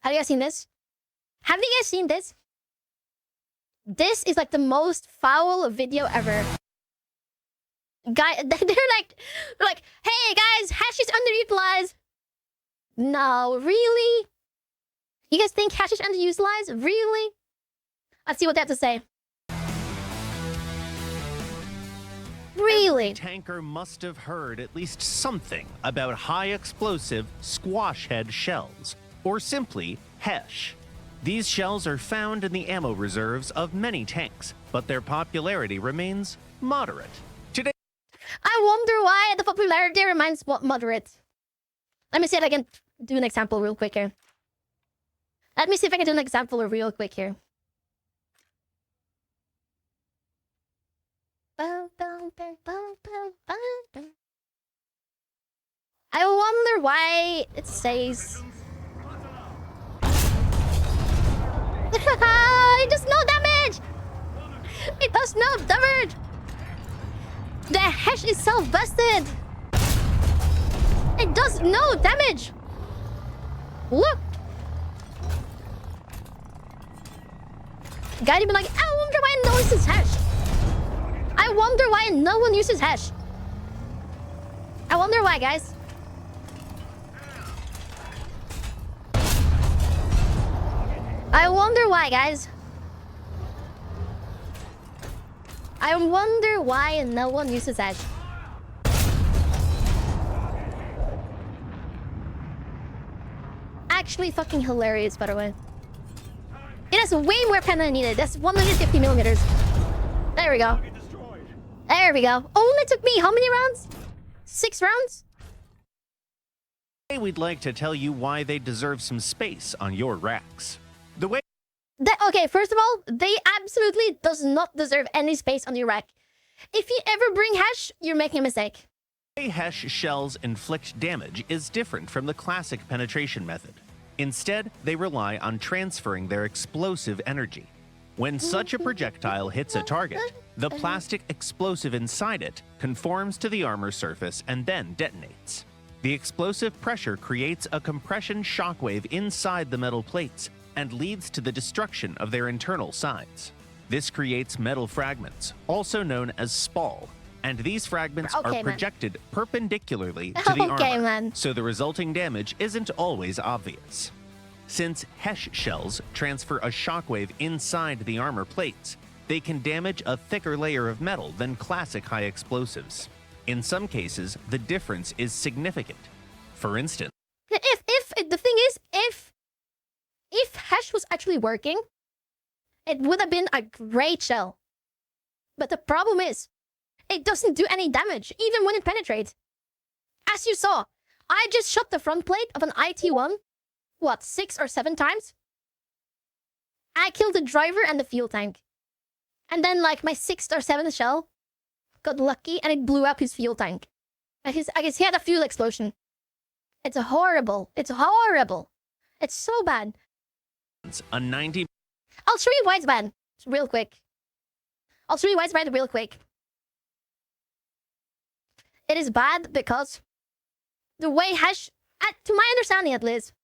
Have you guys seen this? Have you guys seen this? This is like the most foul video ever. They're like, hey guys, HESH is underutilized. No, really? You guys think HESH is underutilized? Really? Let's see what they have to say. Really? Every tanker must have heard at least something about high-explosive squash head shells, or simply HESH. These shells are found in the ammo reserves of many tanks, but their popularity remains moderate. Today, I wonder why the popularity remains moderate. Let me see if I can do an example real quick here. Let me see if I can do an example real quick here. I wonder why it says... It does no damage! It does no damage! The HESH is self-busted! It does no damage! Look! Guy be like, I wonder why no one uses HESH! I wonder why no one uses HESH! I wonder why, guys. I wonder why, guys. I wonder why no one uses HESH. Actually fucking hilarious, by the way. It has way more pen than I needed. That's 150 millimeters. There we go. There we go. Only took me how many rounds? 6 rounds? we'd like to tell you why they deserve some space on your racks. The way... Okay, first of all, they absolutely does not deserve any space on your rack. If you ever bring HESH, you're making a mistake. The way HESH shells inflict damage is different from the classic penetration method. Instead, they rely on transferring their explosive energy. When such a projectile hits a target, the plastic explosive inside it conforms to the armor surface and then detonates. The explosive pressure creates a compression shockwave inside the metal plates and leads to the destruction of their internal sides. This creates metal fragments, also known as spall, and these fragments are projected perpendicularly to the armor, so the resulting damage isn't always obvious. Since HESH shells transfer a shockwave inside the armor plates, they can damage a thicker layer of metal than classic high explosives. In some cases, the difference is significant. For instance, if HESH was actually working, it would have been a great shell. But the problem is, it doesn't do any damage, even when it penetrates. As you saw, I just shot the front plate of an IT-1, 6 or 7 times? I killed the driver and the fuel tank. And then, like, my 6th or 7th shell got lucky and it blew up his fuel tank. I guess he had a fuel explosion. It's horrible. It's horrible. It's so bad. A 90... I'll show you why it's bad. Real quick. I'll show you why it's bad real quick. It is bad because the way HESH, to my understanding at least,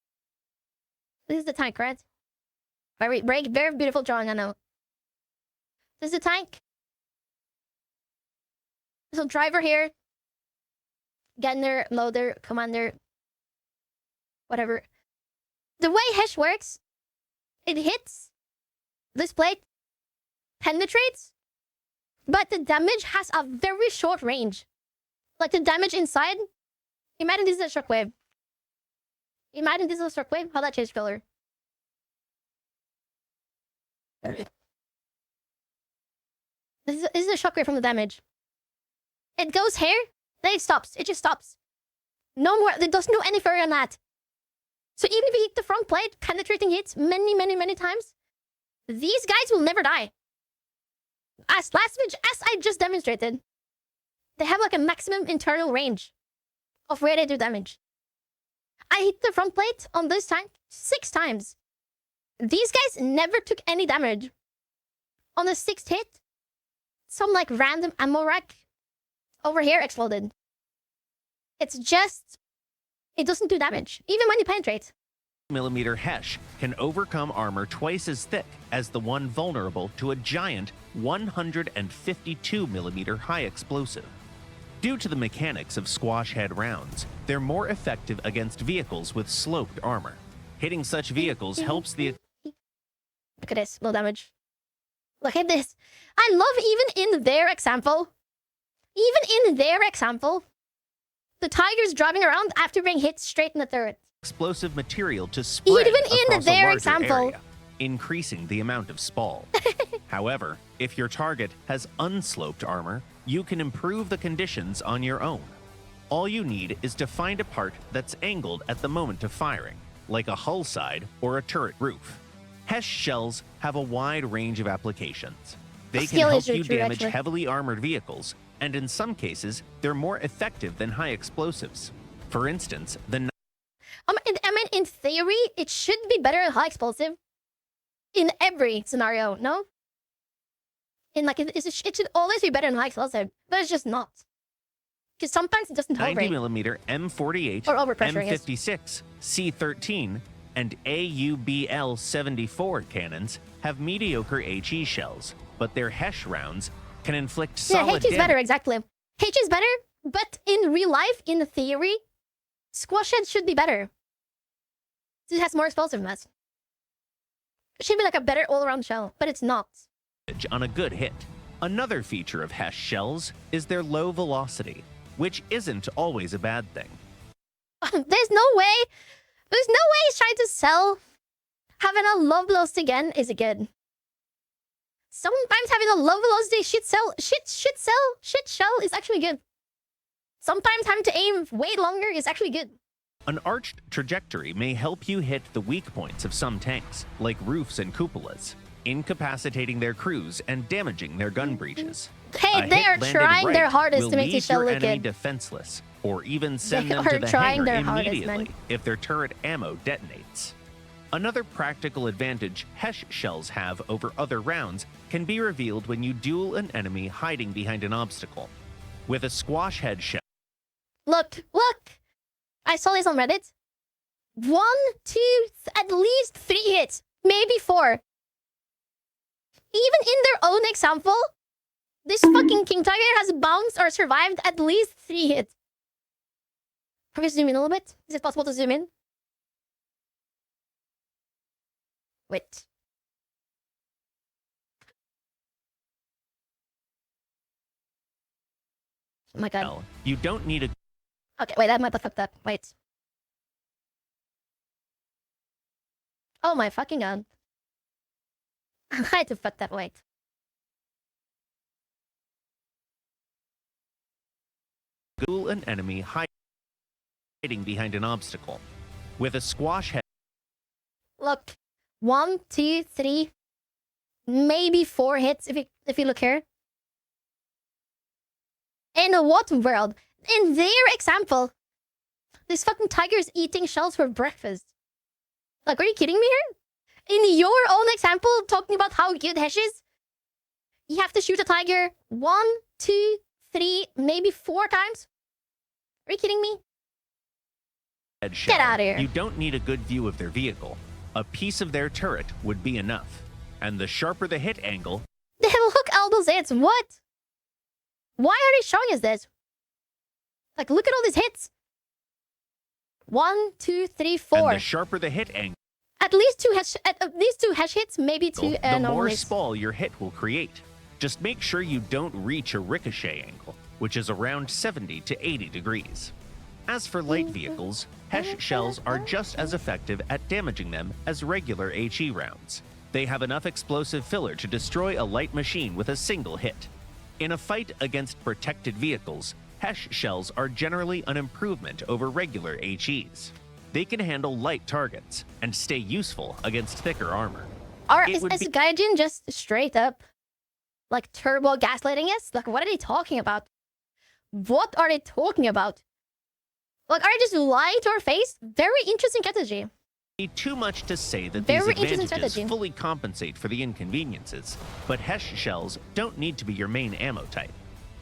this is the tank, right? Very beautiful drawing, I know. This is the tank. There's a driver here. Gunner, loader, commander. Whatever. The way HESH works, it hits this plate, penetrates, but the damage has a very short range. Like the damage inside, imagine this is a shockwave. Imagine this is a shockwave, how that change color. This is a shockwave from the damage. It goes here, then it stops. It just stops. No more, it doesn't go any further than that. So even if you hit the front plate, penetrating hits many times, these guys will never die. As I just demonstrated, they have like a maximum internal range of where they do damage. I hit the front plate on this tank 6 times. These guys never took any damage. On the 6th hit, some like random ammo rack over here exploded. It's just, it doesn't do damage, even when you penetrate. mm HESH can overcome armor twice as thick as the one vulnerable to a giant 152mm high explosive. Due to the mechanics of squash head rounds, they're more effective against vehicles with sloped armor. Hitting such vehicles helps the... Look at this, low damage. Look at this. I love even in their example, the tiger's driving around after being hit straight in the turret. Explosive material to spread Even in across their a larger example. area, increasing the amount of spall. However, if your target has unsloped armor, you can improve the conditions on your own. All you need is to find a part that's angled at the moment of firing, like a hull side or a turret roof. HESH shells have a wide range of applications. They can help you damage heavily armored vehicles, and in some cases, they're more effective than high explosives. For instance, the... I mean, in theory, it should be better than high explosive. In every scenario, no? It should always be better than high explosive, but it's just not. Because sometimes it doesn't tolerate. 90mm M48, or overpressuring M56, C13, and AUBL-74 cannons have mediocre HE shells, but their HESH rounds can inflict solid damage. HE is better, exactly. HE is better, but in real life, in theory, squash head should be better. It has more explosiveness. It should be like a better all-around shell, but it's not. On a good hit. Another feature of HESH shells is their low velocity, which isn't always a bad thing. There's no way he's trying to sell having a low velocity again is good. Sometimes having a low velocity shit shell is actually good. Sometimes having to aim way longer is actually good. An arched trajectory may help you hit the weak points of some tanks, like roofs and cupolas, incapacitating their crews and damaging their gun breaches. Hey, they are trying their hardest to make the shell look good. Defenseless, or even send them to the hangar immediately if their turret ammo detonates. Another practical advantage HESH shells have over other rounds can be revealed when you duel an enemy hiding behind an obstacle. With a squash head shell... Look! I saw this on Reddit. 1, 2, at least 3 hits. Maybe 4. Even in their own example, this fucking King Tiger has bounced or survived at least 3 hits. Can we zoom in a little bit? Is it possible to zoom in? Wait. Oh my god. You don't need a... Okay, wait, that might have fucked up. Wait. Oh my fucking god. I had to fuck that, wait. Duel an enemy hiding behind an obstacle. With a squash head... Look. 1, 2, 3, maybe 4 hits if you look here. In what world? In their example, this fucking tiger is eating shells for breakfast. Like, are you kidding me here? In your own example, talking about how good HESH is, you have to shoot a tiger 1, 2, 3, maybe 4 times? Are you kidding me? Get out of here. You don't need a good view of their vehicle. A piece of their turret would be enough. And the sharper the hit angle... They have hook elbows hits. What? Why are they showing us this? Like, look at all these hits. 1, 2, 3, 4. And the sharper the hit angle... At least 2 HESH hits, maybe 2 the more spall your hit will create. Just make sure you don't reach a ricochet angle, which is around 70 to 80 degrees. As for light vehicles, HESH shells are just as effective at damaging them as regular HE rounds. They have enough explosive filler to destroy a light machine with a single hit. In a fight against protected vehicles, HESH shells are generally an improvement over regular HEs. They can handle light targets and stay useful against thicker armor. Is Gaijin just straight up, like, turbo gaslighting us? Like, what are they talking about? What are they talking about? Like, are they just lying to our face? Very interesting strategy. Too much to say that these advantages fully compensate for the inconveniences, but HESH shells don't need to be your main ammo type.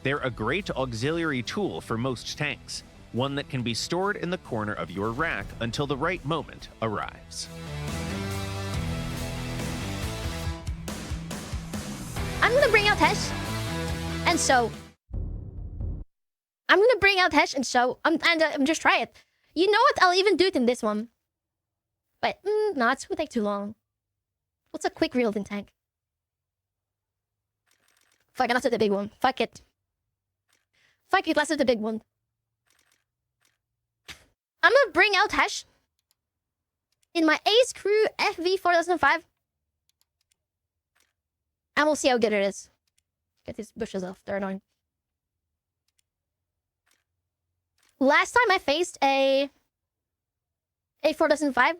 They're a great auxiliary tool for most tanks. one that can be stored in the corner of your rack until the right moment arrives. I'm gonna bring out HESH and sew. I'm gonna bring out HESH and sew and just try it. You know what? I'll even do it in this one. But no, it's gonna take too long. What's a quick real in tank? Fuck, let's do the big one. Fuck it. Fuck it, let's do the big one. I'm gonna bring out HESH in my Ace Crew FV 4005. And we'll see how good it is. Get these bushes off, they're annoying. Last time I faced a 4005,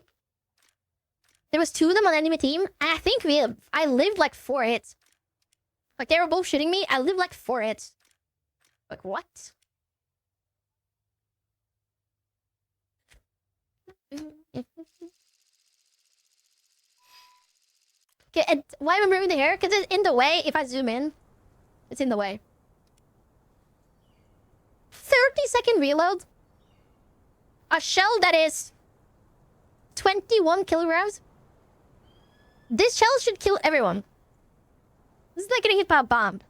there was 2 of them on enemy team, and I think I lived like 4 hits. Like, they were both shooting me, I lived like 4 hits. Like, what? Okay, and why am I moving the hair? Because it's in the way if I zoom in. It's in the way. 30-second reload. A shell that is 21 kilograms. This shell should kill everyone. This is like getting hit by a bomb.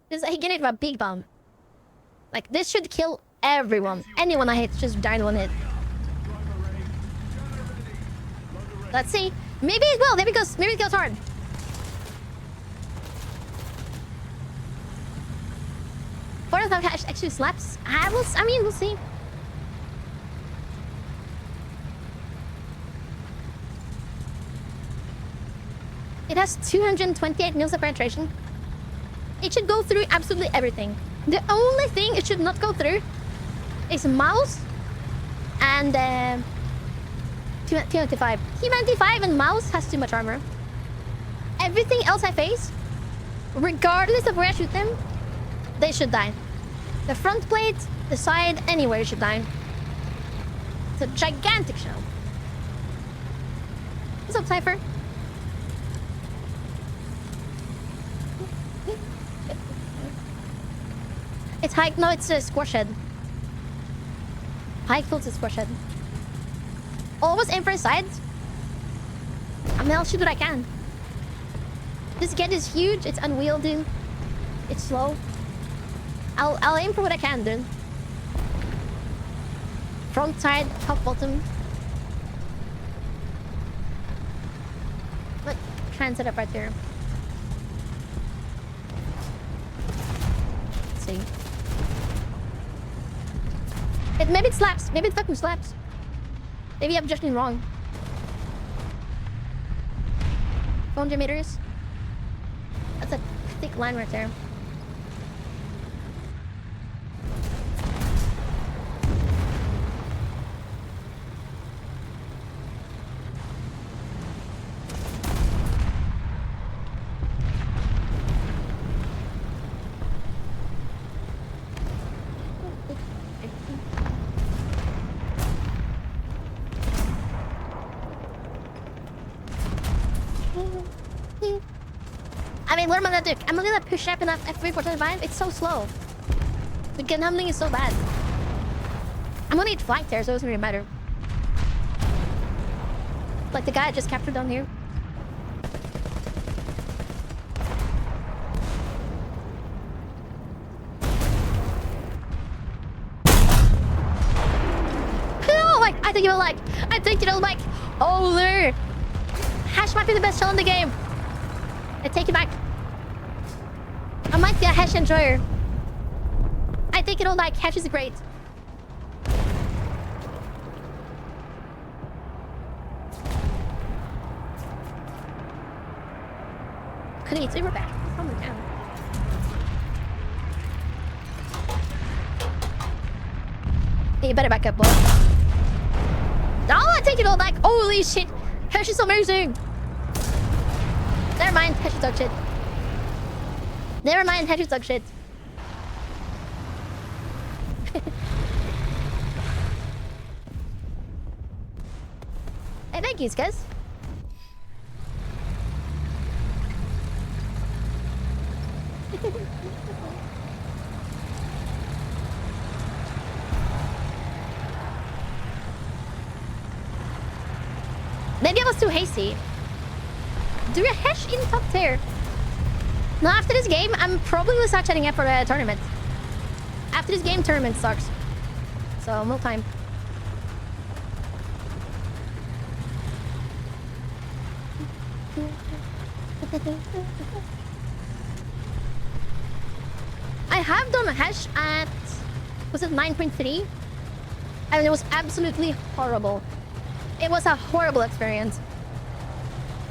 This is like getting hit by a big bomb. Like, this should kill everyone. Anyone I hit just died in 1 hit. Let's see. Maybe it will. Maybe it goes hard. Fourth of HESH actually slaps. I mean, we'll see. It has 228 mils of penetration. It should go through absolutely everything. The only thing it should not go through is mouse and T95. T95 and mouse has too much armor. Everything else I face, regardless of where I shoot them, they should die. The front plate, the side, anywhere should die. It's a gigantic shell. What's up, Cypher? It's hike. No, it's a squash head. Hike fills a squash head. Always aim for the sides. I mean, I'll shoot what I can. This get is huge. It's unwieldy. It's slow. I'll aim for what I can, dude. Front, side, top, bottom. But try and set up right there. Let's see. Maybe it slaps. Maybe it fucking slaps. Maybe I'm judging wrong. 400 meters. That's a thick line right there. I mean, what am I gonna do? I'm gonna push up enough F3425. It's so slow. The gun handling is so bad. I'm gonna need flank there, so it doesn't really matter. Like the guy I just captured down here. No, like, I think you'll like. I think you'll like. Oh, there. HESH might be the best shell in the game. I take it back. I might be a HESH enjoyer. I think it'll like HESH is great. Could eat super back. Calm down. Hey, you better back up, boy. Oh, I take it all back. Holy shit. HESH is amazing. Never mind, HESH is dog shit. Never mind, HESH is dog shit. Hey, thank you, guys. Maybe I was too hasty. Do a HESH in top tier. Now, after this game, I'm probably gonna start setting up for the tournament. After this game, tournament starts. So, no time. I have done a HESH at... Was it 9.3? And it was absolutely horrible. It was a horrible experience.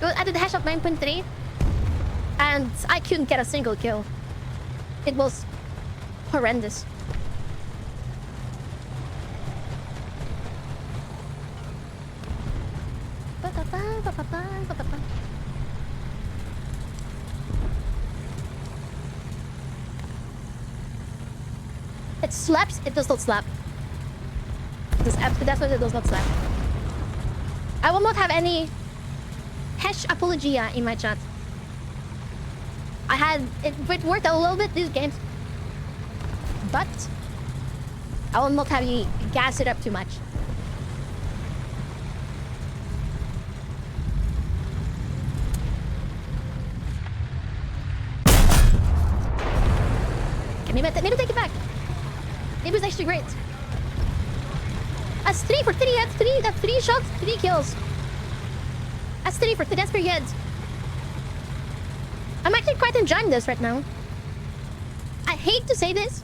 I did the HESH at 9.3. And I couldn't get a single kill. It was horrendous. It slaps, it does not slap. This definitely does not slap. I will not have any HESH apologia in my chat. It worked a little bit these games. But I will not have you gas it up too much. Okay, maybe take it back. It was actually great. That's 3 for 3. That's 3 shots, 3 kills. That's 3 for 3. That's pretty good. I'm actually quite enjoying this right now. I hate to say this.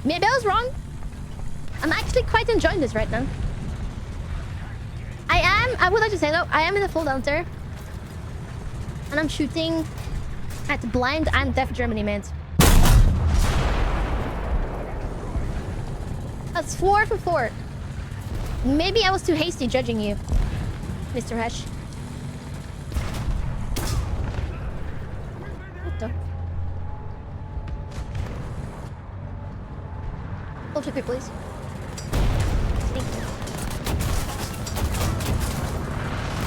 Maybe I was wrong. I'm actually quite enjoying this right now. I would like to say though, I am in a full down tier. And I'm shooting at blind and deaf Germany, man. That's 4 for 4. Maybe I was too hasty judging you, Mr. HESH. What the? Hold quickly, please. Thank you.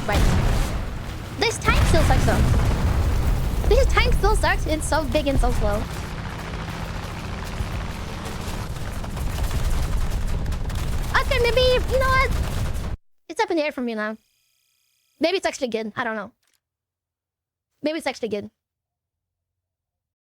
Right. This tank still sucks though. This tank still sucks. It's so big and so slow. Okay, maybe, you know what? It's up in the air for me now. Maybe it's actually good. I don't know. Maybe it's actually good.